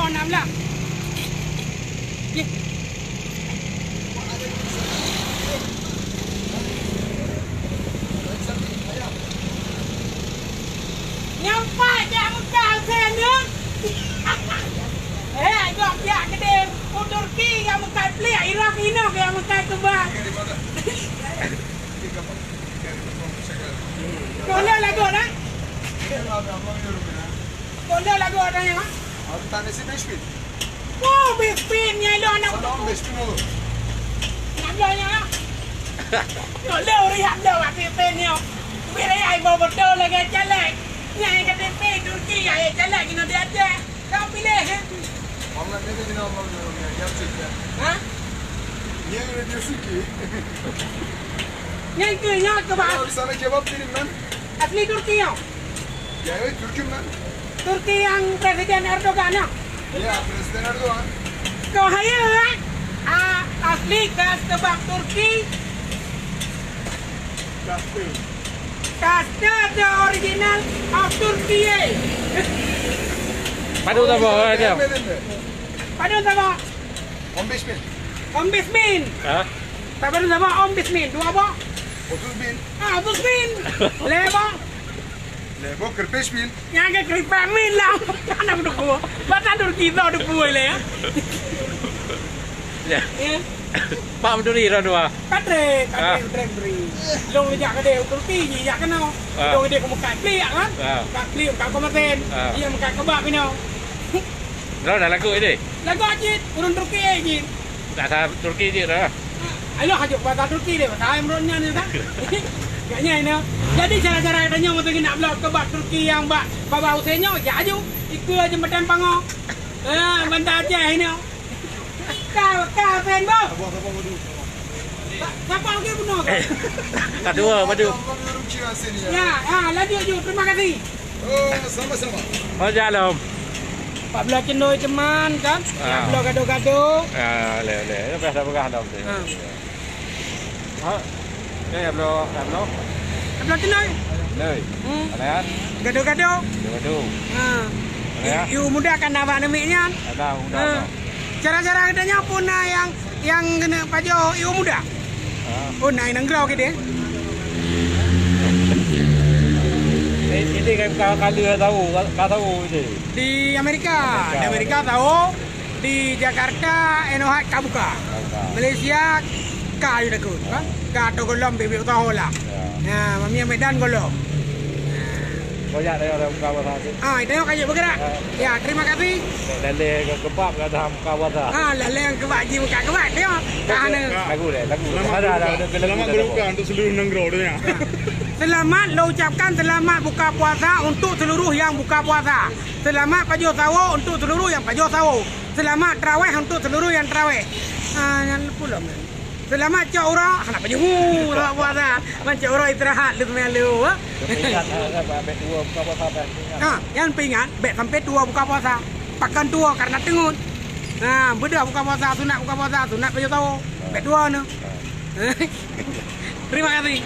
enam lah. Nyampai jak mekal sen ni. Gok jak kedai Turki yang mekal pelik Iraq ini yang mekal kebab. Boleh lagu dah. Boleh lagu ada yang? Abi tanesi 5.000. Oh, 5.000 nya lo anak. Sana 15.000 olur. Nak lo nya. Lo riak lo 5.000 nya. Bila ai bawa betul lagi jalan. Nyai kata Turki ai jalan kena dia ada. Kau pilih. Vallahi ne dediğini anlamıyorum ya gerçekten. Ha? Niye öyle diyorsun ki? Nyai ke nya ke ba? Abi sana kebap vereyim ben. Asli Turki ya. Ya evet Türk'üm ben. Turki yang Presiden Erdogan ya. Ya Presiden Erdoğan. Kau haya asli khas kebab Turki. Kastı. Kasta the original of Turkey. Padu tak bawa dia. Beğenmedin mi? Padahal sama 15.000. Om Bismin. Ha? Tak padahal sama Om Bismin. Dua apa? 30.000. Ah, Bismin. Leba. Lebo 45.000. Yang ke keripik min lah. Anak duku. Batas Turki tu duku le ya. Ya. Ya. Pak Menteri dah dua. Kadre beri. Long dia ke dia Turki ni ya kena. Long dia ke muka beli ya kan? Muka beli muka komaten. Dia muka kebab ni. Dah dah lagu ini. Lagu ajit urun Turki ajit. Tak sah Turki je dah. Ayo hajuk bahasa Turki dia. Bahasa Imronnya ni kan. Gaknya ini. Jadi cara-cara katanya untuk nak blok kebab Turki yang baba usainya ya aju. Ikut aja macam pango. Benda aja ini. Kau fan bo. Siapa lagi bunuh kau? Tak dua padu. Anlamıyorum ki ben seni ya. Ya, lanjut ju. Terima kasih. Oo sama-sama. Oh jalan. 14 cendol ceman kan? Ya, blok gado-gado. Ah, le. Biasa berkah dah tu. Ha. Ya, belum. 14 cendol. Lei. Alian. Gado-gado. Dua. Ha. Iu muda kan dapat namanya. Ada undang. Cara-cara katanya pun yang kena pajo iu muda. Oh, naik nanggrau ke dia. Ini kan kali tahu ini. Di Amerika. Di Amerika tahu. Di Jakarta Enohat Kabuka. Malaysia Kau dah kot kan? Kau golong bebek tahu lah. Nah, mami Medan golong. Banyak dah orang buka pasar. Itu kayu bergerak. Ya, terima kasih. Lele kebab kat dalam buka pasar. Lele yang kebab ji buka kebab dia. Tahan. Lagu. Ada Selamat berbuka untuk seluruh negara dunia. Selamat lo ucapkan selamat buka puasa untuk seluruh yang buka puasa. Selamat pajo sawo untuk seluruh yang pajo sawo. Selamat tarawih untuk seluruh yang tarawih. Yang pula. Selamat cak ura, nak pajo buka puasa. Macam ura istirahat lu melu. Dua buka puasa. Yang pingat bet sampai 2 buka puasa. Pakan 2 karena tengut. Beda buka puasa, sunat buka puasa, sunat pajo sawo. Bet 2 ni. Terima kasih.